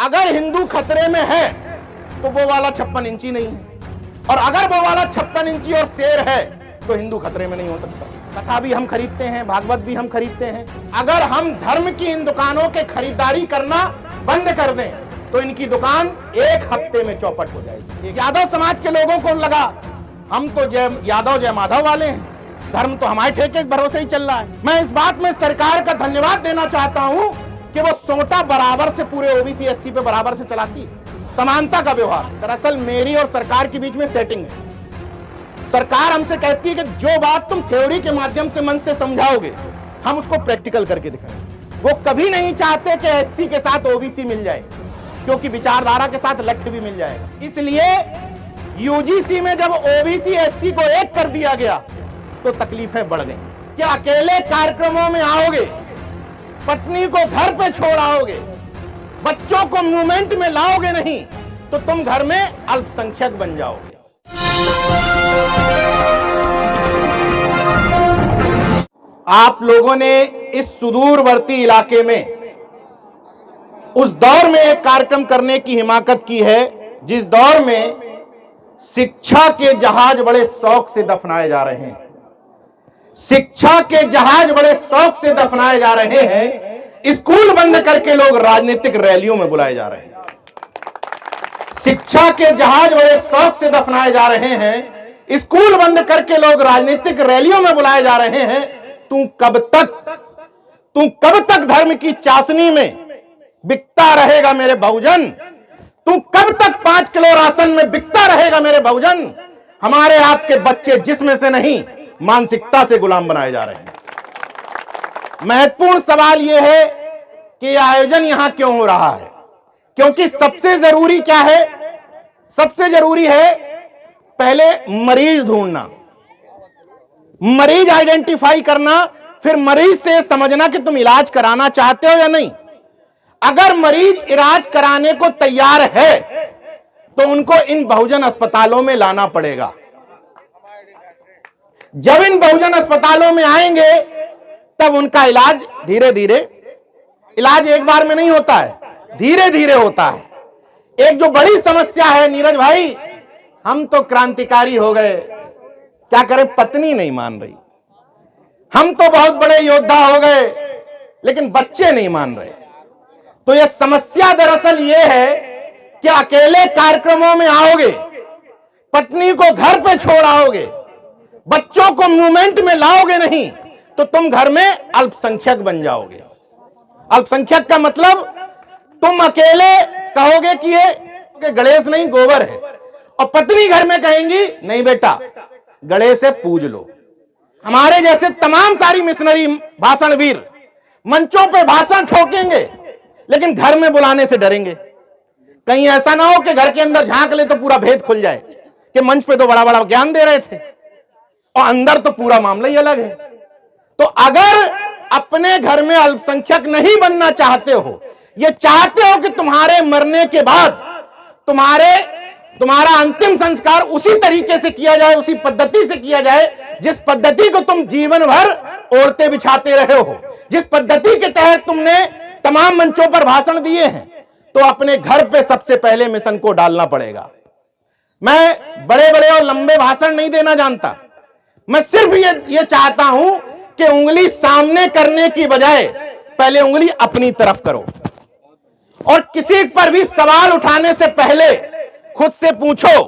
अगर हिंदू खतरे में है तो वो वाला 56 इंची नहीं है, और अगर वो वाला 56 इंची और शेर है तो हिंदू खतरे में नहीं हो सकता। कथा भी हम खरीदते हैं, भागवत भी हम खरीदते हैं। अगर हम धर्म की इन दुकानों के खरीदारी करना बंद कर दें तो इनकी दुकान एक हफ्ते में चौपट हो जाएगी। यादव समाज के लोगों को लगा हम तो जय यादव जय माधव वाले हैं, धर्म तो हमारे ठेके के भरोसे ही चल रहा है। मैं इस बात में सरकार का धन्यवाद देना चाहता हूं कि वो सोटा बराबर से पूरे ओबीसी एससी पे बराबर से चलाती है, समानता का व्यवहार। दरअसल मेरी और सरकार के बीच में सेटिंग है। सरकार हमसे कहती है कि जो बात तुम थ्योरी के माध्यम से मन से समझाओगे हम उसको प्रैक्टिकल करके दिखाएंगे। वो कभी नहीं चाहते कि एससी के साथ ओबीसी मिल जाए, क्योंकि विचारधारा के साथ लक्ष्य भी मिल जाएगा। इसलिए यूजीसी में जब ओबीसी एससी को एक कर दिया गया तो तकलीफें बढ़ गई। क्या अकेले कार्यक्रमों में आओगे, पत्नी को घर पे छोड़ आओगे, बच्चों को मूवमेंट में लाओगे नहीं तो तुम घर में अल्पसंख्यक बन जाओगे। आप लोगों ने इस सुदूरवर्ती इलाके में उस दौर में एक कार्यक्रम करने की हिमाकत की है जिस दौर में शिक्षा के जहाज बड़े शौक से दफनाए जा रहे हैं। शिक्षा के जहाज बड़े शौक से दफनाए जा रहे हैं। स्कूल बंद करके लोग राजनीतिक रैलियों में बुलाए जा रहे हैं। शिक्षा के जहाज बड़े शौक से दफनाए जा रहे हैं। स्कूल बंद करके लोग राजनीतिक रैलियों में बुलाए जा रहे हैं। तू कब तक धर्म की चाशनी में बिकता रहेगा मेरे बहुजन? तू कब तक 5 किलो राशन में बिकता रहेगा मेरे बहुजन? हमारे आपके बच्चे जिस्म से नहीं मानसिकता से गुलाम बनाए जा रहे हैं। महत्वपूर्ण सवाल यह है कि यह आयोजन यहां क्यों हो रहा है, क्योंकि सबसे जरूरी क्या है? सबसे जरूरी है पहले मरीज ढूंढना, मरीज आइडेंटिफाई करना, फिर मरीज से समझना कि तुम इलाज कराना चाहते हो या नहीं। अगर मरीज इलाज कराने को तैयार है तो उनको इन बहुजन अस्पतालों में लाना पड़ेगा। जब इन बहुजन अस्पतालों में आएंगे तब उनका इलाज धीरे धीरे, इलाज एक बार में नहीं होता है, धीरे धीरे होता है। एक जो बड़ी समस्या है नीरज भाई, हम तो क्रांतिकारी हो गए, क्या करें, पत्नी नहीं मान रही। हम तो बहुत बड़े योद्धा हो गए, लेकिन बच्चे नहीं मान रहे। तो यह समस्या दरअसल यह है कि अकेले कार्यक्रमों में आओगे, पत्नी को घर पे छोड़ आओगे, बच्चों को मूवमेंट में लाओगे नहीं तो तुम घर में अल्पसंख्यक बन जाओगे। अल्पसंख्यक का मतलब तुम अकेले कहोगे कि ये गणेश नहीं गोबर है, और पत्नी घर में कहेंगी नहीं बेटा गणेश से पूज लो। हमारे जैसे तमाम सारी मिशनरी भाषणवीर मंचों पे भाषण ठोकेंगे, लेकिन घर में बुलाने से डरेंगे। कहीं ऐसा ना हो कि घर के अंदर झांक ले तो पूरा भेद खुल जाए कि मंच पे तो बड़ा बड़ा ज्ञान दे रहे थे और अंदर तो पूरा मामला ही अलग है। तो अगर अपने घर में अल्पसंख्यक नहीं बनना चाहते हो, ये चाहते हो कि तुम्हारे मरने के बाद तुम्हारा अंतिम संस्कार उसी तरीके से किया जाए, उसी पद्धति से किया जाए जिस पद्धति को तुम जीवन भर ओढ़ते बिछाते रहे हो, जिस पद्धति के तहत तुमने तमाम मंचों पर भाषण दिए हैं, तो अपने घर पे सबसे पहले मिशन को डालना पड़ेगा। मैं बड़े बड़े और लंबे भाषण नहीं देना जानता, मैं सिर्फ ये चाहता हूं कि उंगली सामने करने की बजाय पहले उंगली अपनी तरफ करो, और किसी पर भी सवाल उठाने से पहले खुद से पूछो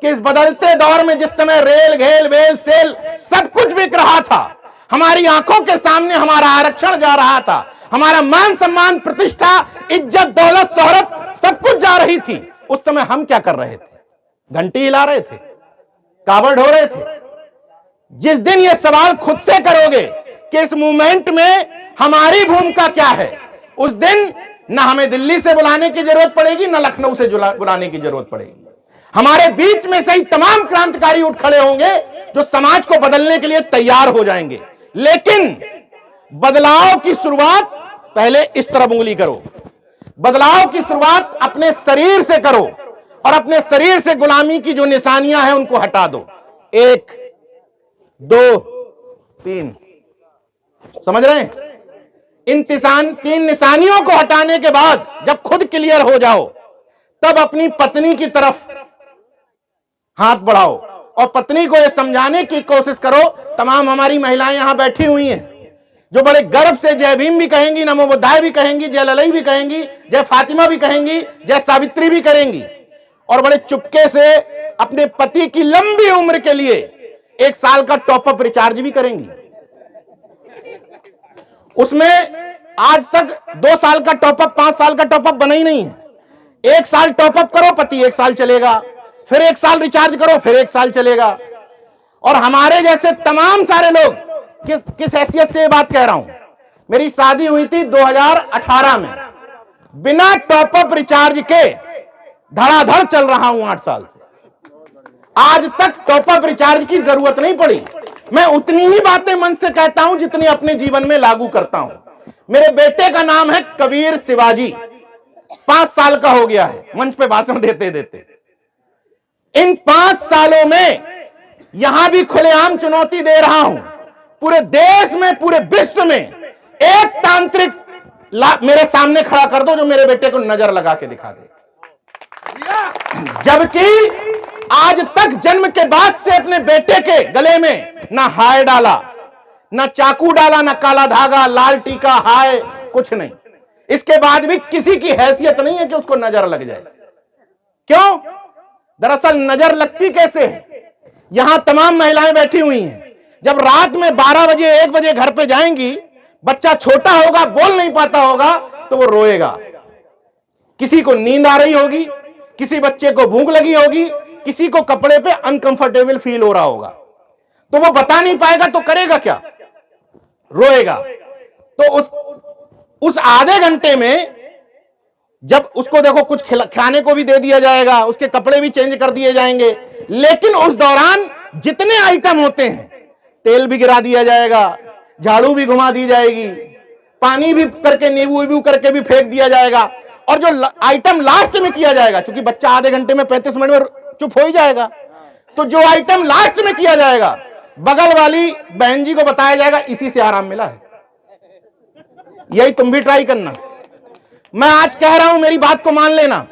कि इस बदलते दौर में जिस समय रेल घेल बेल सेल सब कुछ बिक रहा था, हमारी आंखों के सामने हमारा आरक्षण जा रहा था, हमारा मान सम्मान प्रतिष्ठा इज्जत दौलत शोहरत सब कुछ जा रही थी, उस समय हम क्या कर रहे थे? घंटी हिला रहे थे, कावड़ ढो रहे थे। जिस दिन ये सवाल खुद से करोगे कि इस मूवमेंट में हमारी भूमिका क्या है, उस दिन ना हमें दिल्ली से बुलाने की जरूरत पड़ेगी, ना लखनऊ से बुलाने की जरूरत पड़ेगी। हमारे बीच में से ही तमाम क्रांतिकारी उठ खड़े होंगे जो समाज को बदलने के लिए तैयार हो जाएंगे। लेकिन बदलाव की शुरुआत पहले इस तरफ उंगली करो, बदलाव की शुरुआत अपने शरीर से करो, और अपने शरीर से गुलामी की जो निशानियां हैं उनको हटा दो। 1 2 3, समझ रहे हैं? इन तीन निशानियों को हटाने के बाद जब खुद क्लियर हो जाओ, तब अपनी पत्नी की तरफ हाथ बढ़ाओ और पत्नी को यह समझाने की कोशिश करो। तमाम हमारी महिलाएं यहां बैठी हुई हैं जो बड़े गर्व से जय भीम भी कहेंगी, नमो बुद्धाय भी कहेंगी, जय ललई भी कहेंगी, जय फातिमा भी कहेंगी, जय सावित्री भी करेंगी, और बड़े चुपके से अपने पति की लंबी उम्र के लिए 1 साल का टॉपअप रिचार्ज भी करेंगी। उसमें आज तक 2 साल का टॉपअप, 5 साल का टॉपअप बना ही नहीं है। 1 साल टॉपअप करो, पति 1 साल चलेगा, फिर 1 साल रिचार्ज करो, फिर 1 साल चलेगा। और हमारे जैसे तमाम सारे लोग, किस हैसियत से ये बात कह रहा हूं, मेरी शादी हुई थी 2018 में, बिना टॉपअप रिचार्ज के धड़ाधड़ चल रहा हूं 8 साल से। आज तक टॉपअप रिचार्ज की जरूरत नहीं पड़ी। मैं उतनी ही बातें मन से कहता हूं जितनी अपने जीवन में लागू करता हूं। मेरे बेटे का नाम है कबीर शिवाजी, 5 साल का हो गया है मंच पे भाषण देते देते। इन 5 सालों में यहां भी खुलेआम चुनौती दे रहा हूं, पूरे देश में, पूरे विश्व में एक तांत्रिक मेरे सामने खड़ा कर दो जो मेरे बेटे को नजर लगा के दिखा दे। जबकि आज तक जन्म के बाद से अपने बेटे के गले में ना हाय डाला, ना चाकू डाला, ना काला धागा, लाल टीका, हाय, कुछ नहीं। इसके बाद भी किसी की हैसियत नहीं है कि उसको नजर लग जाए। क्यों? दरअसल नजर लगती कैसे है? यहां तमाम महिलाएं बैठी हुई हैं। जब रात में 12 बजे 1 बजे घर पे जाएंगी, बच्चा छोटा होगा, बोल नहीं पाता होगा, तो वो रोएगा। किसी को नींद आ रही होगी, किसी बच्चे को भूख लगी होगी, किसी को कपड़े पे अनकंफर्टेबल फील हो रहा होगा, तो वो बता नहीं पाएगा तो करेगा क्या? रोएगा। तो उस आधे घंटे में जब उसको देखो कुछ खाने को भी दे दिया जाएगा, उसके कपड़े भी चेंज कर दिए जाएंगे, लेकिन उस दौरान जितने आइटम होते हैं, तेल भी गिरा दिया जाएगा, झाड़ू भी घुमा दी जाएगी, पानी भी करके नींबू करके भी फेंक दिया जाएगा, और जो आइटम लास्ट में किया जाएगा, क्योंकि बच्चा आधे घंटे में 35 मिनट में चुप हो ही जाएगा, तो जो आइटम लास्ट में किया जाएगा, बगल वाली बहन जी को बताया जाएगा, इसी से आराम मिला है, यही तुम भी ट्राई करना। मैं आज कह रहा हूं, मेरी बात को मान लेना।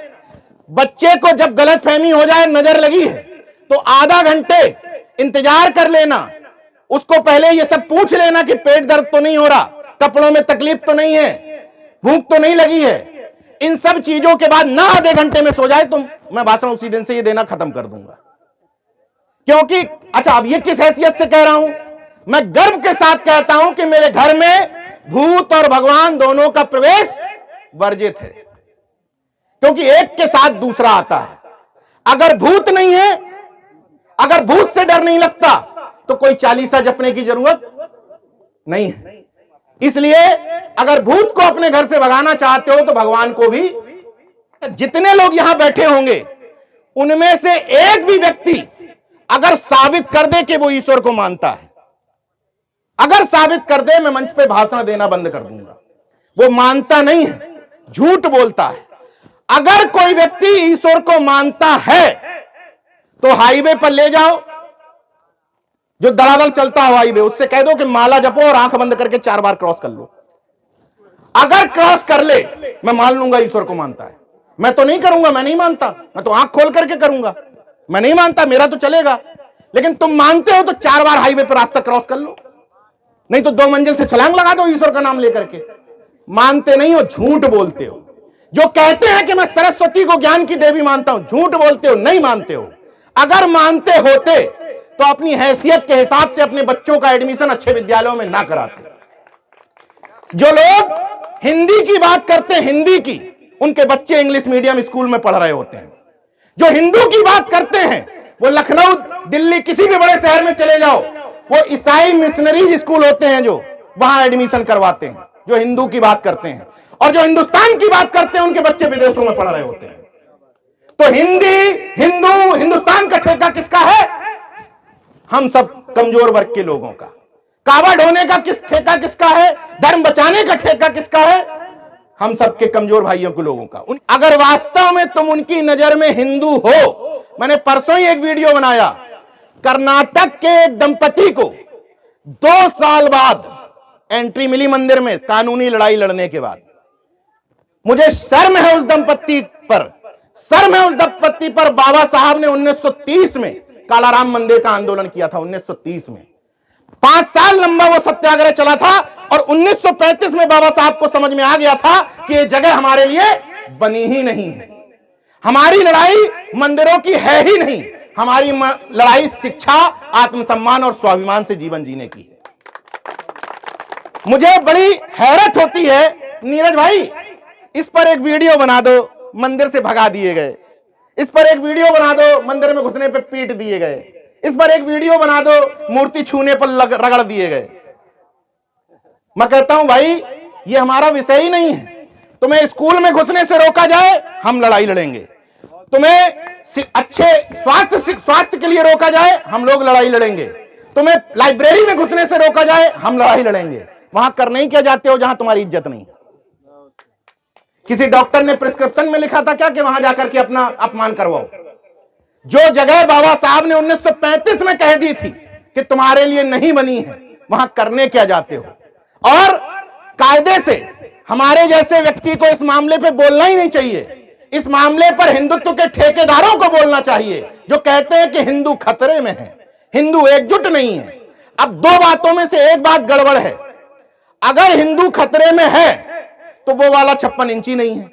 बच्चे को जब गलत फहमी हो जाए, नजर लगी है, तो आधा घंटे इंतजार कर लेना। उसको पहले ये सब पूछ लेना कि पेट दर्द तो नहीं हो रहा, कपड़ों में तकलीफ तो नहीं है, भूख तो नहीं लगी है। इन सब चीजों के बाद ना आधे घंटे में सो जाए तुम, मैं भाषण उसी दिन से ये देना खत्म कर दूंगा। क्योंकि अच्छा, अब ये किस हैसियत से कह रहा हूं? मैं गर्व के साथ कहता हूं कि मेरे घर में भूत और भगवान दोनों का प्रवेश वर्जित है, क्योंकि एक के साथ दूसरा आता है। अगर भूत नहीं है, अगर भूत से डर नहीं लगता, तो कोई चालीसा जपने की जरूरत नहीं है। इसलिए अगर भूत को अपने घर से भगाना चाहते हो, तो भगवान को भी। जितने लोग यहां बैठे होंगे, उनमें से एक भी व्यक्ति अगर साबित कर दे कि वो ईश्वर को मानता है, अगर साबित कर दे, मैं मंच पे भाषण देना बंद कर दूंगा। वो मानता नहीं है, झूठ बोलता है। अगर कोई व्यक्ति ईश्वर को मानता है, तो हाईवे पर ले जाओ, जो दलादल चलता हो हाईवे, उससे कह दो कि माला जपो और आंख बंद करके 4 बार क्रॉस कर लो। अगर क्रॉस कर ले, मैं मान लूंगा ईश्वर को मानता है। मैं तो नहीं करूंगा, मैं नहीं मानता, मैं तो आंख खोल करके करूंगा। मैं नहीं मानता, मेरा तो चलेगा, लेकिन तुम मानते हो तो 4 बार हाईवे पर रास्ता क्रॉस कर लो, नहीं तो 2 मंजिल से छलांग लगा दो ईश्वर का नाम लेकर के। मानते नहीं हो, झूठ बोलते हो। जो कहते हैं कि मैं सरस्वती को ज्ञान की देवी मानता हूं, झूठ बोलते हो, नहीं मानते हो। अगर मानते होते तो अपनी हैसियत के हिसाब से अपने बच्चों का एडमिशन अच्छे विद्यालयों में ना कराते। जो लोग हिंदी की बात करते हैं, हिंदी की, उनके बच्चे इंग्लिश मीडियम स्कूल में पढ़ रहे होते हैं। जो हिंदू की बात करते हैं, वो लखनऊ, दिल्ली, किसी भी बड़े शहर में चले जाओ, वो ईसाई मिशनरीज स्कूल होते हैं जो वहां एडमिशन करवाते हैं, जो हिंदू की बात करते हैं। और जो हिंदुस्तान की बात करते हैं, उनके बच्चे विदेशों में पढ़ रहे होते हैं। तो हिंदी, हिंदू, हिंदुस्तान का ठेका किसका है? हम सब कमजोर वर्ग के लोगों का। काबा ढोने का ठेका किसका है? धर्म बचाने का ठेका किसका है? हम सबके कमजोर भाइयों के लोगों का। अगर वास्तव में तुम उनकी नजर में हिंदू हो, मैंने परसों ही एक वीडियो बनाया, कर्नाटक के एक दंपति को 2 साल बाद एंट्री मिली मंदिर में कानूनी लड़ाई लड़ने के बाद। मुझे शर्म है उस दंपत्ति पर, शर्म है उस दंपत्ति पर। बाबा साहब ने 1930 में कालाराम मंदिर का आंदोलन किया था। 1930 में 5 साल लंबा वो सत्याग्रह चला था और 1935 में बाबा साहब को समझ में आ गया था कि ये जगह हमारे लिए बनी ही नहीं है। हमारी लड़ाई मंदिरों की है ही नहीं, हमारी लड़ाई शिक्षा, आत्मसम्मान और स्वाभिमान से जीवन जीने की है। मुझे बड़ी हैरत होती है, नीरज भाई इस पर एक वीडियो बना दो, मंदिर से भगा दिए गए। इस पर एक वीडियो बना दो, मंदिर में घुसने पे पीट दिए गए। इस पर एक वीडियो बना दो, मूर्ति छूने पर रगड़ दिए गए। मैं कहता हूं भाई ये हमारा विषय ही नहीं है। तुम्हें स्कूल में घुसने से रोका जाए, हम लड़ाई लड़ेंगे। तुम्हें अच्छे स्वास्थ्य के लिए रोका जाए, हम लोग लड़ाई लड़ेंगे। तुम्हें लाइब्रेरी में घुसने से रोका जाए, हम लड़ाई लड़ेंगे। वहां करने ही क्या जाते हो जहां तुम्हारी इज्जत नहीं। किसी डॉक्टर ने प्रिस्क्रिप्शन में लिखा था क्या कि वहां जाकर के अपना अपमान करवाओ। जो जगह बाबा साहब ने 1935 में कह दी थी कि तुम्हारे लिए नहीं बनी है, वहां करने क्या जाते हो। और कायदे से हमारे जैसे व्यक्ति को इस मामले पे बोलना ही नहीं चाहिए। इस मामले पर हिंदुत्व के ठेकेदारों को बोलना चाहिए जो कहते हैं कि हिंदू खतरे में है, हिंदू एकजुट नहीं है। अब दो बातों में से एक बात गड़बड़ है। अगर हिंदू खतरे में है तो वो वाला 56 इंची नहीं है,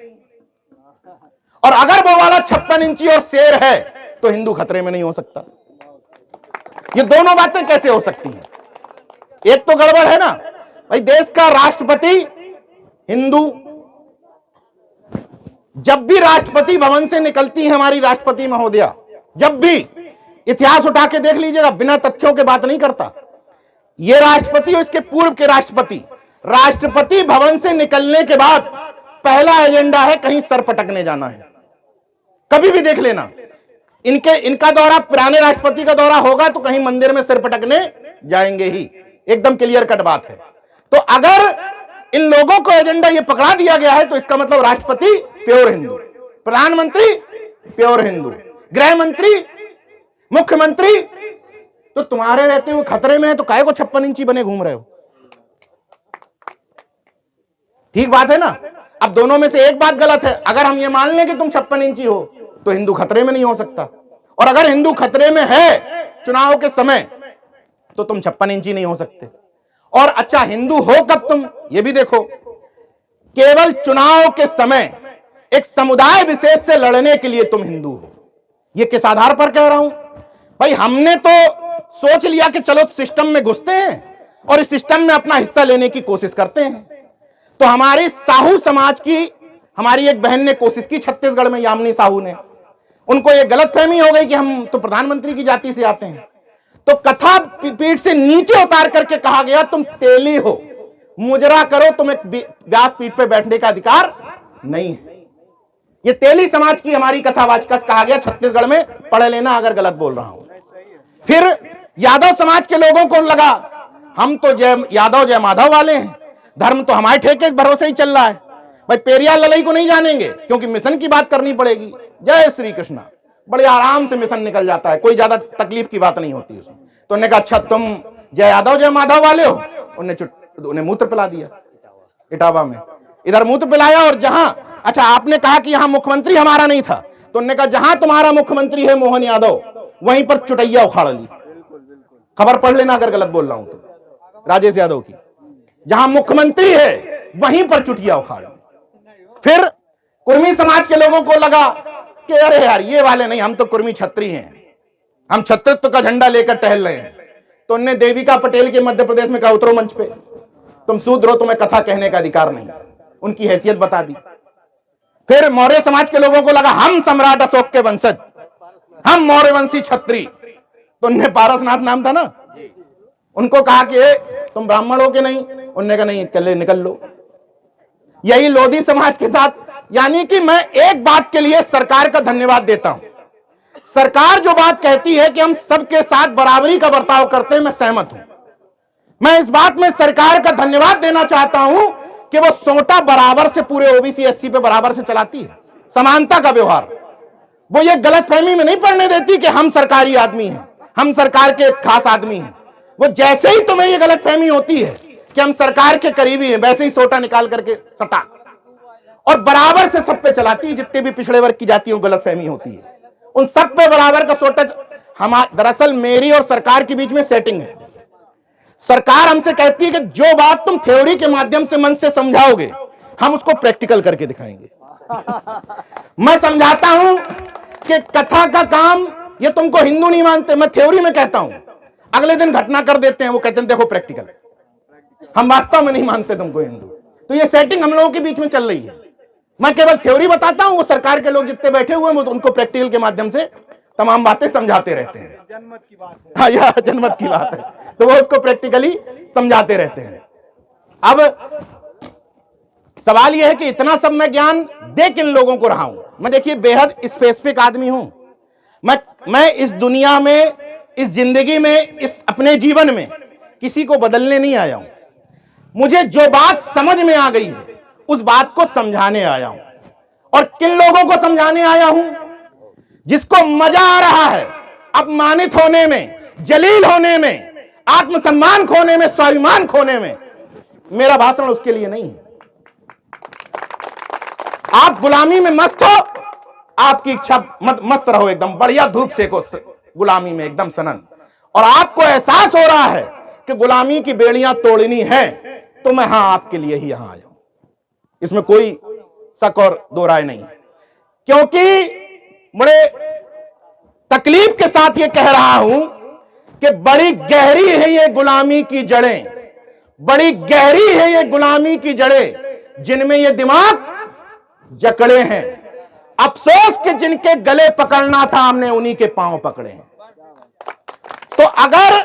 और अगर वो वाला 56 इंची और शेर है तो हिंदू खतरे में नहीं हो सकता। ये दोनों बातें कैसे हो सकती हैं? एक तो गड़बड़ है ना भाई। देश का राष्ट्रपति हिंदू, जब भी राष्ट्रपति भवन से निकलती है हमारी राष्ट्रपति महोदया, जब भी, इतिहास उठा के देख लीजिएगा, बिना तथ्यों के बात नहीं करता। ये राष्ट्रपति और इसके पूर्व के राष्ट्रपति, राष्ट्रपति भवन से निकलने के बाद पहला एजेंडा है कहीं सर पटकने जाना है। कभी भी देख लेना, इनका दौरा, पुराने राष्ट्रपति का दौरा होगा तो कहीं मंदिर में सिर पटकने जाएंगे ही। एकदम क्लियर कट बात है। तो अगर इन लोगों को एजेंडा ये पकड़ा दिया गया है तो इसका मतलब राष्ट्रपति प्योर हिंदू, प्रधानमंत्री प्योर हिंदू, गृह मंत्री, मुख्यमंत्री। तो तुम्हारे रहते हुए खतरे में है तो काहे को 56 इंची बने घूम रहे हो? ठीक बात है ना। अब दोनों में से एक बात गलत है। अगर हम ये मान लें कि तुम 56 इंची हो तो हिंदू खतरे में नहीं हो सकता, और अगर हिंदू खतरे में है चुनाव के समय तो तुम 56 इंची नहीं हो सकते। और अच्छा, हिंदू हो कब तुम, ये भी देखो। केवल चुनाव के समय एक समुदाय विशेष से लड़ने के लिए तुम हिंदू हो। ये किस आधार पर कह रहा हूं भाई? हमने तो सोच लिया कि चलो सिस्टम में घुसते हैं और इस सिस्टम में अपना हिस्सा लेने की कोशिश करते हैं। तो हमारी साहू समाज की हमारी एक बहन ने कोशिश की छत्तीसगढ़ में, यामिनी साहू ने। उनको ये गलतफहमी हो गई कि हम तो प्रधानमंत्री की जाति से आते हैं। तो कथा पीठ से नीचे उतार करके कहा गया तुम तेली हो, मुजरा करो, तुम्हें व्यास पीठ पे बैठने का अधिकार नहीं है। ये तेली समाज की हमारी कथा वाचकस कहा गया छत्तीसगढ़ में, पढ़ लेना अगर गलत बोल रहा हूं। फिर यादव समाज के लोगों को लगा हम तो जय यादव जय माधव वाले हैं, धर्म तो हमारे ठेके भरोसे ही चल रहा है भाई। पेरियार ललई को नहीं जानेंगे क्योंकि मिशन की बात करनी पड़ेगी। जय श्री कृष्णा, बड़े आराम से मिशन निकल जाता है, कोई ज्यादा तकलीफ की बात नहीं होती उसमें। तो उन्होंने कहा अच्छा तुम जय यादव जय माधव वाले हो। उन्हें मूत्र पिला दिया इटावा में, इधर मूत्र पिलाया। और जहां, अच्छा आपने कहा कि यहां मुख्यमंत्री हमारा नहीं था, तो उन्होंने कहा जहां तुम्हारा मुख्यमंत्री है मोहन यादव, वहीं पर चुटैया उखाड़ ली। खबर पढ़ लेना अगर गलत बोल रहा हूं तो, राजेश यादव की, जहां मुख्यमंत्री है वहीं पर चुटिया उखाड़ ली। फिर कुर्मी समाज के लोगों को लगा कि अरे यार ये वाले नहीं, हम तो कुर्मी छत्री हैं, हम छत्रित्व का झंडा लेकर टहल रहे हैं। तो उन्होंने देविका पटेल के मध्य प्रदेश में कहा उतरो मंच पे, तुम शूद्र हो, तुम्हें कथा कहने का अधिकार नहीं। उनकी हैसियत बता दी। फिर मौर्य समाज के लोगों को लगा हम सम्राट अशोक के वंशज, हम मौर्यवंशी छत्री। तो उन्हें पारसनाथ नाम था ना, उनको कहा कि तुम ब्राह्मण हो के नहीं। उन्होंने कहा नहीं, चले निकल लो। यही लोधी समाज के साथ, यानी कि मैं एक बात के लिए सरकार का धन्यवाद देता हूं। सरकार जो बात कहती है कि हम सबके साथ बराबरी का बर्ताव करते हैं, मैं सहमत हूं। मैं इस बात में सरकार का धन्यवाद देना चाहता हूं कि वो सोटा बराबर से पूरे ओबीसी एससी पे बराबर से चलाती है, समानता का व्यवहार। वो ये गलतफहमी में नहीं पड़ने देती कि हम सरकारी आदमी हैं, हम सरकार के खास आदमी हैं। वो जैसे ही तुम्हें ये गलतफहमी होती है कि हम सरकार के करीबी हैं, वैसे ही सोटा निकाल करके सटा और बराबर से सब पे चलाती है। जितने भी पिछड़े वर्ग की जातियों को गलतफहमी होती है उन सब पे बराबर का सोटा। दरअसल मेरी और सरकार के बीच में सेटिंग है। सरकार हमसे कहती है कि जो बात तुम थ्योरी के माध्यम से मन से समझाओगे हम उसको प्रैक्टिकल करके दिखाएंगे। मैं समझाता हूं कि कथा का काम, ये तुमको हिंदू नहीं मानते, मैं थ्योरी में कहता हूं, अगले दिन घटना कर देते हैं। वो कहते हैं देखो प्रैक्टिकल, हम वास्तव में नहीं मानते तुमको हिंदू। तो ये सेटिंग हम लोगों के बीच में चल रही है। मैं केवल थ्योरी बताता हूं, वो सरकार के लोग जितने बैठे हुए हैं वो उनको प्रैक्टिकल के माध्यम से तमाम बातें समझाते रहते हैं। जनमत की बात है। हाँ, यह जनमत की बात है, तो वो उसको प्रैक्टिकली समझाते रहते हैं। अब सवाल यह है कि इतना सब मैं ज्ञान दे किन लोगों को रहा हूं। मैं देखिए बेहद स्पेसिफिक आदमी हूं। मैं इस दुनिया में, इस जिंदगी में, इस अपने जीवन में किसी को बदलने नहीं आया हूं। मुझे जो बात समझ में आ गई है उस बात को समझाने आया हूं। और किन लोगों को समझाने आया हूं? जिसको मजा आ रहा है अपमानित होने में, जलील होने में, आत्मसम्मान खोने में, स्वाभिमान खोने में। मेरा भाषण उसके लिए नहीं है। आप गुलामी में मस्त हो, आपकी इच्छा मस्त रहो, एकदम बढ़िया धूप सेको गुलामी में एकदम सनन, और आपको एहसास हो रहा है कि गुलामी की बेड़ियां तोड़नी है, तो मैं हां आपके लिए ही यहां आया हूं। इसमें कोई शक और दो राय नहीं है। क्योंकि बड़े तकलीफ के साथ यह कह रहा हूं कि बड़ी गहरी है ये गुलामी की जड़ें, बड़ी गहरी है ये गुलामी की जड़ें, जिनमें ये दिमाग जकड़े हैं। अफसोस कि जिनके गले पकड़ना था हमने उन्हीं के पांव पकड़े हैं। तो अगर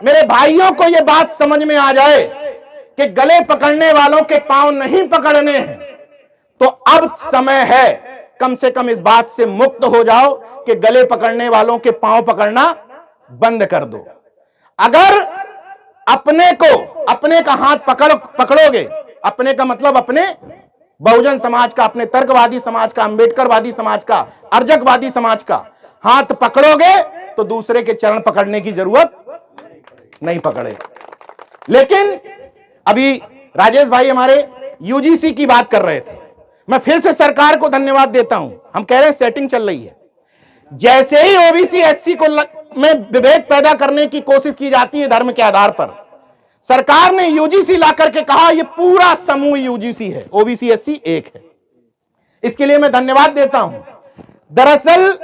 मेरे भाइयों को यह बात समझ में आ जाए कि गले पकड़ने वालों के पांव नहीं पकड़ने हैं, तो अब समय है कम से कम इस बात से मुक्त हो जाओ कि गले पकड़ने वालों के पांव पकड़ना बंद कर दो। अगर अपने का हाथ पकड़ोगे, अपने का मतलब अपने बहुजन समाज का, अपने तर्कवादी समाज का, अंबेडकरवादी समाज का, अर्जकवादी समाज का हाथ पकड़ोगे तो दूसरे के चरण पकड़ने की जरूरत नहीं पकड़े। लेकिन अभी राजेश भाई हमारे यूजीसी की बात कर रहे थे। मैं फिर से सरकार को धन्यवाद देता हूं। हम कह रहे हैं सेटिंग चल रही है। जैसे ही ओबीसी एससी को में विभेद पैदा करने की कोशिश की जाती है धर्म के आधार पर, सरकार ने यूजीसी ला करके कहा यह पूरा समूह यूजीसी है, ओबीसी एससी एक है। इसके लिए मैं धन्यवाद देता हूं। दरअसल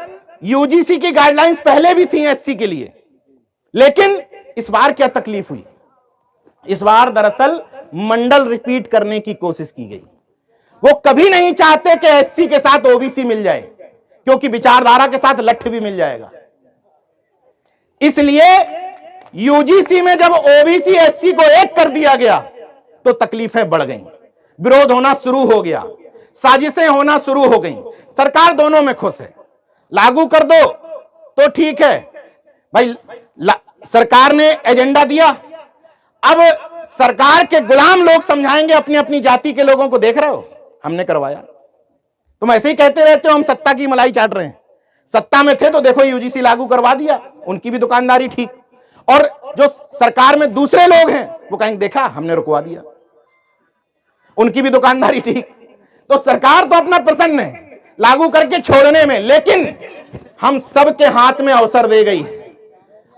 यूजीसी की गाइडलाइंस पहले भी थी एससी के लिए, लेकिन इस बार क्या तकलीफ हुई? इस बार दरअसल मंडल रिपीट करने की कोशिश की गई। वो कभी नहीं चाहते कि एससी के साथ ओबीसी मिल जाए, क्योंकि विचारधारा के साथ लठ भी मिल जाएगा। इसलिए यूजीसी में जब ओबीसी एससी को एक कर दिया गया तो तकलीफें बढ़ गईं, विरोध होना शुरू हो गया, साजिशें होना शुरू हो गईं। सरकार दोनों में खुश है, लागू कर दो तो ठीक है भाई, सरकार ने एजेंडा दिया। अब सरकार के गुलाम लोग समझाएंगे अपनी अपनी जाति के लोगों को, देख रहे हो हमने करवाया। तुम ऐसे ही कहते रहते हो हम सत्ता की मलाई चाट रहे हैं। सत्ता में थे तो देखो यूजीसी लागू करवा दिया, उनकी भी दुकानदारी ठीक। और जो सरकार में दूसरे लोग हैं वो कहेंगे देखा हमने रुकवा दिया, उनकी भी दुकानदारी ठीक। तो सरकार तो अपना प्रसन्न है लागू करके छोड़ने में, लेकिन हम सबके हाथ में अवसर दे गई।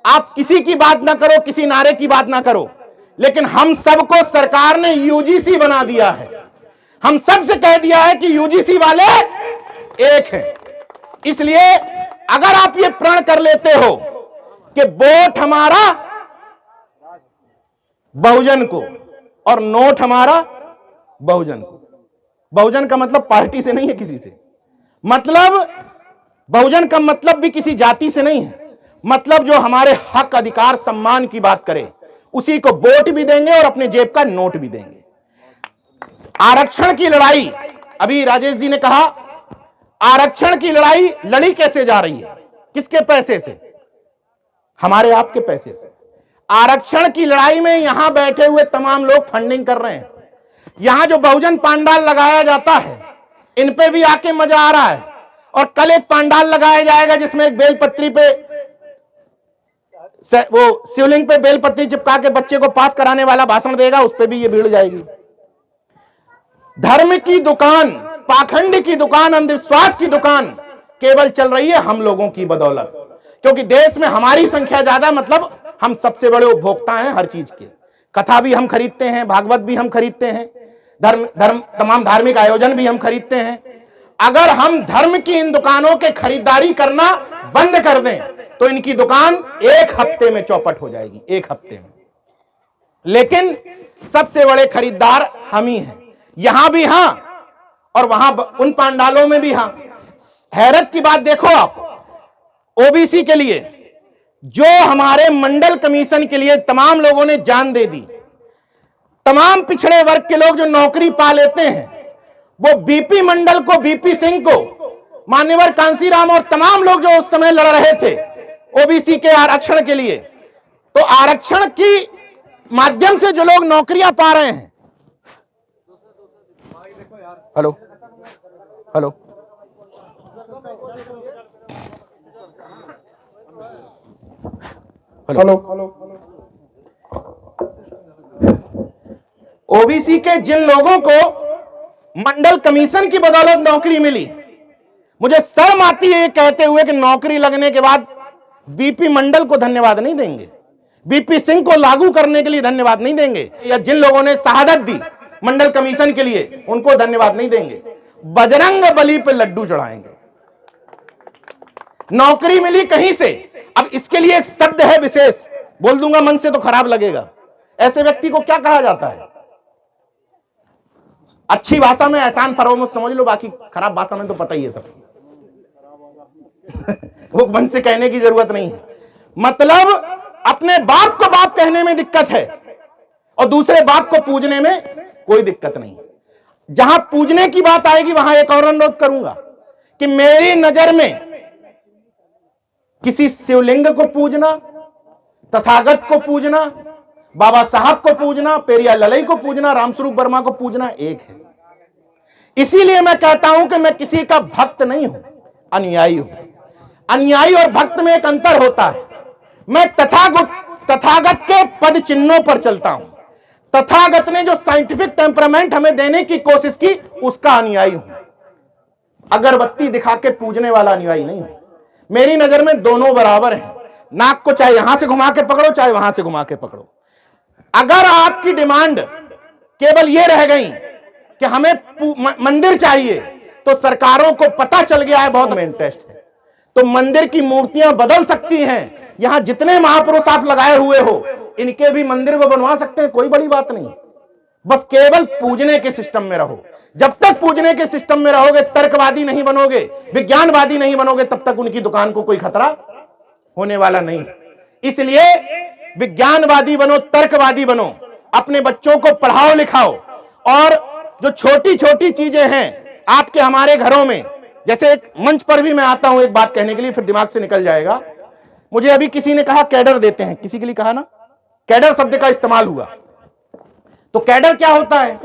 आप किसी की बात ना करो, किसी नारे की बात ना करो, लेकिन हम सबको सरकार ने यूजीसी बना दिया है। हम सबसे कह दिया है कि यूजीसी वाले एक हैं। इसलिए अगर आप ये प्रण कर लेते हो कि वोट हमारा बहुजन को और नोट हमारा बहुजन को, बहुजन का मतलब पार्टी से नहीं है, किसी से, मतलब बहुजन का मतलब भी किसी जाति से नहीं है, मतलब जो हमारे हक अधिकार सम्मान की बात करे उसी को वोट भी देंगे और अपने जेब का नोट भी देंगे। आरक्षण की लड़ाई, अभी राजेश जी ने कहा आरक्षण की लड़ाई लड़ी कैसे जा रही है, किसके पैसे से? हमारे आपके पैसे से। आरक्षण की लड़ाई में यहां बैठे हुए तमाम लोग फंडिंग कर रहे हैं। यहां जो बहुजन पांडाल लगाया जाता है इन पे भी आके मजा आ रहा है। और कल एक पांडाल लगाया जाएगा जिसमें एक बेलपत्री पे वो शिवलिंग पे बेलपत्री चिपका के बच्चे को पास कराने वाला भाषण देगा, उस पे भी ये भीड़ जाएगी। धर्म की दुकान, पाखंड की दुकान, अंधविश्वास की दुकान केवल चल रही है हम लोगों की बदौलत, क्योंकि देश में हमारी संख्या ज्यादा, मतलब हम सबसे बड़े उपभोक्ता हैं हर चीज के। कथा भी हम खरीदते हैं, भागवत भी हम खरीदते हैं, तमाम धार्मिक आयोजन भी हम खरीदते हैं। अगर हम धर्म की इन दुकानों के खरीदारी करना बंद कर दें तो इनकी दुकान एक हफ्ते में चौपट हो जाएगी, एक हफ्ते में। लेकिन सबसे बड़े खरीदार हम ही हैं, यहां भी हां और वहां उन पांडालों में भी हां। हैरत की बात देखो आप, ओबीसी के लिए जो हमारे मंडल कमीशन के लिए तमाम लोगों ने जान दे दी, तमाम पिछड़े वर्ग के लोग जो नौकरी पा लेते हैं, वो बीपी मंडल को, बीपी सिंह को, मान्यवर कांसीराम और तमाम लोग जो उस समय लड़ रहे थे ओबीसी के आरक्षण के लिए, तो आरक्षण की माध्यम से जो लोग नौकरियां पा रहे हैं। हेलो हेलो हेलो ओबीसी के जिन लोगों को मंडल कमीशन की बदौलत नौकरी मिली, मुझे शर्म आती है ये कहते हुए कि नौकरी लगने के बाद बीपी मंडल को धन्यवाद नहीं देंगे, बीपी सिंह को लागू करने के लिए धन्यवाद नहीं देंगे, या जिन लोगों ने शहादत दी मंडल कमीशन के लिए उनको धन्यवाद नहीं देंगे, बजरंग बली पे लड्डू चढ़ाएंगे। नौकरी मिली कहीं से, अब इसके लिए एक शब्द है विशेष, बोल दूंगा मन से तो खराब लगेगा। ऐसे व्यक्ति को क्या कहा जाता है? अच्छी भाषा में एहसान फरोमत समझ लो, बाकी खराब भाषा में तो पता ही है सब। वो मन से कहने की जरूरत नहीं है। मतलब अपने बाप को बाप कहने में दिक्कत है और दूसरे बाप को पूजने में कोई दिक्कत नहीं। जहां पूजने की बात आएगी वहां एक और अनुरोध करूंगा कि मेरी नजर में किसी शिवलिंग को पूजना, तथागत को पूजना, बाबा साहब को पूजना, पेरिया ललई को पूजना, रामस्वरूप वर्मा को पूजना एक है। इसीलिए मैं कहता हूं कि मैं किसी का भक्त नहीं हूं, अनुयायी हूं। अनुयायी और भक्त में एक अंतर होता है। मैं तथागत के पद चिन्हों पर चलता हूं। तथागत ने जो साइंटिफिक टेम्परामेंट हमें देने की कोशिश की, उसका अनुयायी हूं। अगरबत्ती दिखा के पूजने वाला अनुयायी नहीं हूं। मेरी नजर में दोनों बराबर हैं। नाक को चाहे यहां से घुमा के पकड़ो, चाहे वहां से घुमा के पकड़ो। अगर आपकी डिमांड केवल यह रह गई कि हमें मंदिर चाहिए, तो सरकारों को पता चल गया है बहुत में इंटरेस्ट है, तो मंदिर की मूर्तियां बदल सकती हैं। यहां जितने महापुरुष आप लगाए हुए हो, इनके भी मंदिर वो बनवा सकते हैं, कोई बड़ी बात नहीं। बस केवल पूजने के सिस्टम में रहो। जब तक पूजने के सिस्टम में रहोगे, तर्कवादी नहीं बनोगे, विज्ञानवादी नहीं बनोगे, तब तक उनकी दुकान को कोई खतरा होने वाला नहीं। इसलिए विज्ञानवादी बनो, तर्कवादी बनो, अपने बच्चों को पढ़ाओ लिखाओ। और जो छोटी छोटी चीजें हैं आपके हमारे घरों में, जैसे एक मंच पर भी मैं आता हूं एक बात कहने के लिए, फिर दिमाग से निकल जाएगा। मुझे अभी किसी ने कहा कैडर देते हैं, किसी के लिए कहा ना, कैडर शब्द का इस्तेमाल हुआ। तो कैडर क्या होता है?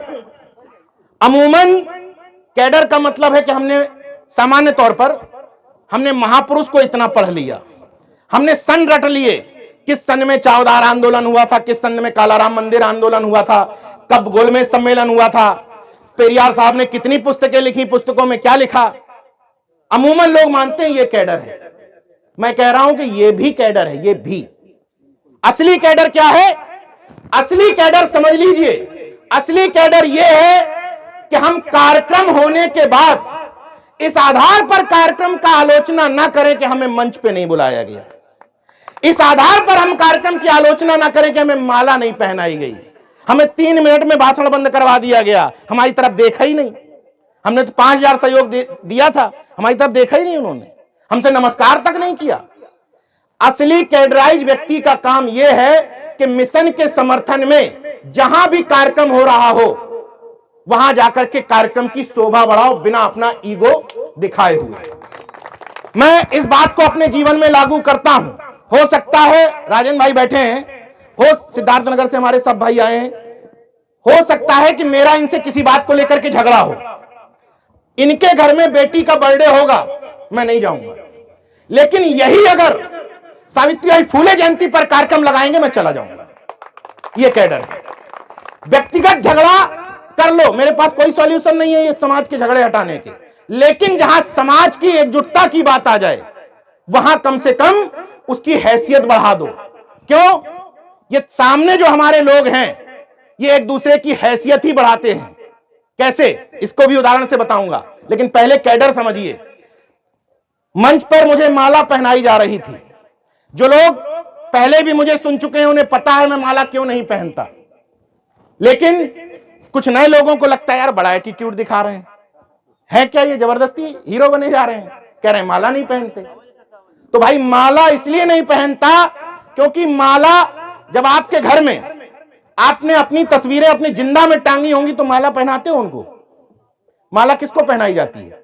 अमूमन कैडर का मतलब है कि हमने सामान्य तौर पर हमने महापुरुष को इतना पढ़ लिया, हमने सन रट लिए, किस सन में चौदार आंदोलन हुआ था, किस सन में कालाराम मंदिर आंदोलन हुआ था, कब गोलमेज सम्मेलन हुआ था, पेरियार साहब ने कितनी पुस्तकें लिखी, पुस्तकों में क्या लिखा। अमूमन लोग मानते हैं ये कैडर है। मैं कह रहा हूं कि ये भी कैडर है, ये भी। असली कैडर क्या है? असली कैडर समझ लीजिए, असली कैडर ये है कि हम कार्यक्रम होने के बाद इस आधार पर कार्यक्रम का आलोचना ना करें कि हमें मंच पे नहीं बुलाया गया, इस आधार पर हम कार्यक्रम की आलोचना ना करें कि हमें माला नहीं पहनाई गई, हमें 3 मिनट में भाषण बंद करवा दिया गया, हमारी तरफ देखा ही नहीं। हमने तो 5000 सहयोग दिया था, हमारी तरफ देखा ही नहीं उन्होंने, हमसे नमस्कार तक नहीं किया। असली कैडराइज व्यक्ति का काम यह है कि मिशन के समर्थन में जहां भी कार्यक्रम हो रहा हो, वहां जाकर के कार्यक्रम की शोभा बढ़ाओ, बिना अपना ईगो दिखाए हुए। मैं इस बात को अपने जीवन में लागू करता हूं। हो सकता है राजेंद्र भाई बैठे हैं, हो सिद्धार्थनगर से हमारे सब भाई आए हैं, हो सकता है कि मेरा इनसे किसी बात को लेकर के झगड़ा हो, इनके घर में बेटी का बर्थडे होगा, मैं नहीं जाऊंगा। लेकिन यही अगर सावित्रीबाई फूले जयंती पर कार्यक्रम लगाएंगे, मैं चला जाऊंगा। ये कैडर है। व्यक्तिगत झगड़ा कर लो, मेरे पास कोई सॉल्यूशन नहीं है ये समाज के झगड़े हटाने के, लेकिन जहां समाज की एकजुटता की बात आ जाए वहां कम से कम उसकी हैसियत बढ़ा दो। क्यों? ये सामने जो हमारे लोग हैं ये एक दूसरे की हैसियत ही बढ़ाते हैं। कैसे, इसको भी उदाहरण से बताऊंगा, लेकिन पहले कैडर समझिए। मंच पर मुझे माला पहनाई जा रही थी। जो लोग पहले भी मुझे सुन चुके हैं उन्हें पता है मैं माला क्यों नहीं पहनता, लेकिन कुछ नए लोगों को लगता है यार बड़ा एटीट्यूड दिखा रहे हैं, है क्या ये जबरदस्ती हीरो बने जा रहे हैं, कह रहे हैं माला नहीं पहनते। तो भाई माला इसलिए नहीं पहनता क्योंकि माला जब आपके घर में आपने अपनी तस्वीरें अपनी जिंदा में टांगी होंगी तो माला पहनाते हो उनको? माला किसको पहनाई जाती है?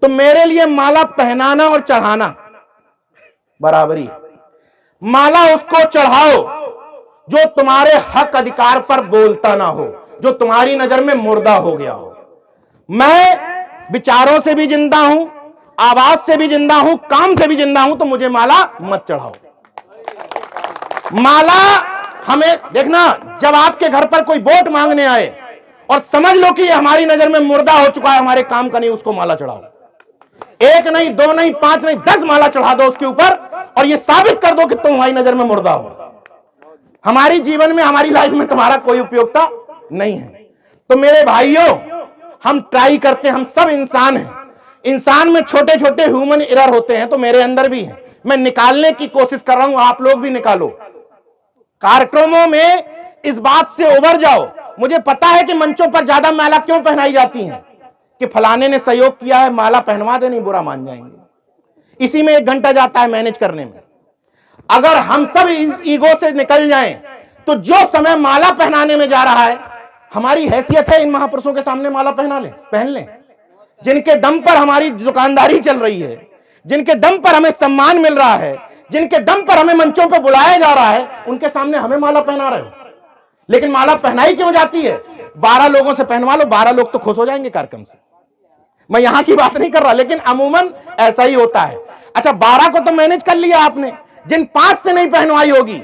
तो मेरे लिए माला पहनाना और चढ़ाना बराबरी है। माला उसको चढ़ाओ जो तुम्हारे हक अधिकार पर बोलता ना हो, जो तुम्हारी नजर में मुर्दा हो गया हो। मैं विचारों से भी जिंदा हूं, आवाज से भी जिंदा हूं, काम से भी जिंदा हूं, तो मुझे माला मत चढ़ाओ। माला हमें देखना, जब आपके घर पर कोई वोट मांगने आए और समझ लो कि हमारी नजर में मुर्दा हो चुका है, हमारे काम का नहीं, उसको माला चढ़ाओ। एक नहीं, दो नहीं, पांच नहीं, 10 माला चढ़ा दो उसके ऊपर और ये साबित कर दो कि तुम हमारी नजर में मुर्दा हो। हमारी जीवन में, हमारी लाइफ में तुम्हारा कोई उपयोगिता नहीं है। तो मेरे भाइयों, हम ट्राई करते हैं, हम सब इंसान हैं, इंसान में छोटे छोटे ह्यूमन एरर होते हैं, तो मेरे अंदर भी है, मैं निकालने की कोशिश कर रहा हूं, आप लोग भी निकालो। कार्यक्रमों में इस बात से उबर जाओ। मुझे पता है कि मंचों पर ज्यादा माला क्यों पहनाई जाती हैं, कि फलाने ने सहयोग किया है, माला पहनवा दे, नहीं बुरा मान जाएंगे। इसी में 1 घंटा जाता है मैनेज करने में। अगर हम सब ईगो से निकल जाएं तो जो समय माला पहनाने में जा रहा है, हमारी हैसियत है इन महापुरुषों के सामने माला पहन लें, जिनके दम पर हमारी दुकानदारी चल रही है, जिनके दम पर हमें सम्मान मिल रहा है, जिनके दम पर हमें मंचों पर बुलाया जा रहा है, उनके सामने हमें माला पहना रहे हो। लेकिन माला पहनाई क्यों जाती है? 12 लोगों से पहनवा लो, 12 लोग तो खुश हो जाएंगे कार्यक्रम से। मैं यहां की बात नहीं कर रहा, लेकिन अमूमन ऐसा ही होता है। अच्छा, 12 को तो मैनेज कर लिया आपने, जिन 5 से नहीं पहनवाई होगी,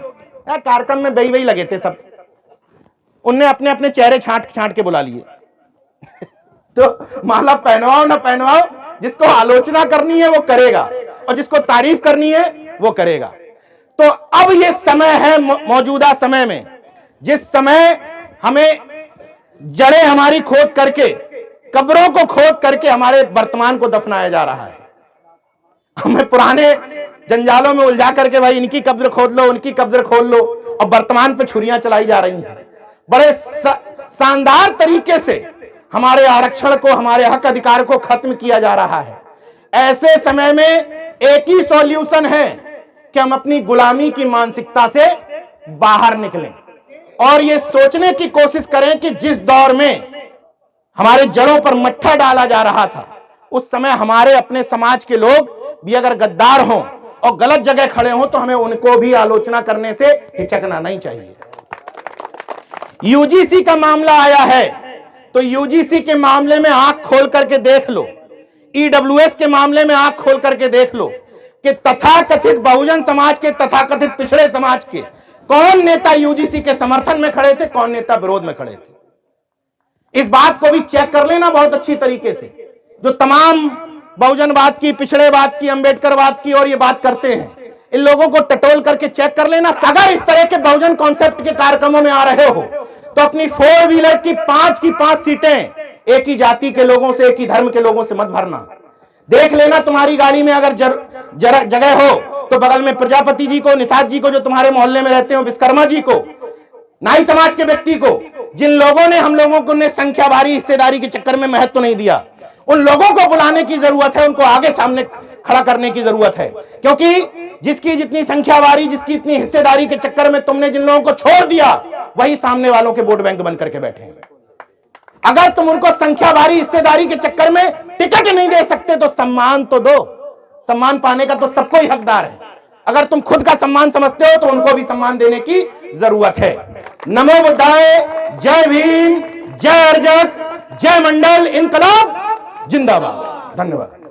कार्यक्रम में वही लगे थे सब, उनने अपने अपने चेहरे छांट के बुला लिए। तो माला पहनवाओ ना पहनवाओ, जिसको आलोचना करनी है वो करेगा और जिसको तारीफ करनी है वो करेगा। तो अब ये समय है, मौजूदा समय में, जिस समय हमें जड़ें हमारी खोद करके, कब्रों को खोद करके हमारे वर्तमान को दफनाया जा रहा है। हमें पुराने जंजालों में उलझा करके भाई इनकी कब्र खोद लो, उनकी कब्र खोल लो, और वर्तमान पे छुरियां चलाई जा रही हैं। बड़े शानदार तरीके से हमारे आरक्षण को, हमारे हक अधिकार को खत्म किया जा रहा है। ऐसे समय में एक ही सॉल्यूशन है कि हम अपनी गुलामी की मानसिकता से बाहर निकलें और ये सोचने की कोशिश करें कि जिस दौर में हमारे जड़ों पर मट्ठा डाला जा रहा था, उस समय हमारे अपने समाज के लोग भी अगर गद्दार हों और गलत जगह खड़े हों तो हमें उनको भी आलोचना करने से हिचकना नहीं चाहिए। यूजीसी का मामला आया है तो यूजीसी के मामले में आंख खोल करके देख लो, ईडब्ल्यूएस के मामले में आंख खोल करके देख लो कि तथाकथित बहुजन समाज के, तथाकथित पिछड़े समाज के कौन नेता यूजीसी के समर्थन में खड़े थे, कौन नेता विरोध में खड़े थे। इस बात को भी चेक कर लेना बहुत अच्छी तरीके से। जो तमाम बहुजनवाद की, पिछड़ेवाद की, अंबेडकरवाद की और ये बात करते हैं, इन लोगों को टटोल करके चेक कर लेना। अगर इस तरह के बहुजन कॉन्सेप्ट के कार्यक्रमों में आ रहे हो तो अपनी 4 व्हीलर की 5 सीटें एक ही जाति के लोगों से, एक ही धर्म के लोगों से मत भरना। देख लेना तुम्हारी गाड़ी में अगर जगह हो तो बगल में प्रजापति जी को, निषाद जी को, जो तुम्हारे मोहल्ले में रहते हो, विश्वकर्मा जी को, नाई समाज के व्यक्ति को, जिन लोगों ने हम लोगों को संख्या भारी हिस्सेदारी के चक्कर में महत्व नहीं दिया, उन लोगों को बुलाने की जरूरत है, उनको आगे सामने खड़ा करने की जरूरत है। क्योंकि जिसकी जितनी संख्या वारी, जिसकी इतनी हिस्सेदारी के चक्कर में तुमने जिन लोगों को छोड़ दिया, वही सामने वालों के वोट बैंक बन करके बैठे हैं। अगर तुम उनको संख्या वारी, हिस्सेदारी के चक्कर में टिकट नहीं दे सकते तो सम्मान तो दो। सम्मान पाने का तो सबको ही हकदार है। अगर तुम खुद का सम्मान समझते हो तो उनको भी सम्मान देने की जरूरत है। नमो बुद्धाय, जय भीम, जय अर्जक, जय मंडल, इनकलाब जिंदाबाद। धन्यवाद।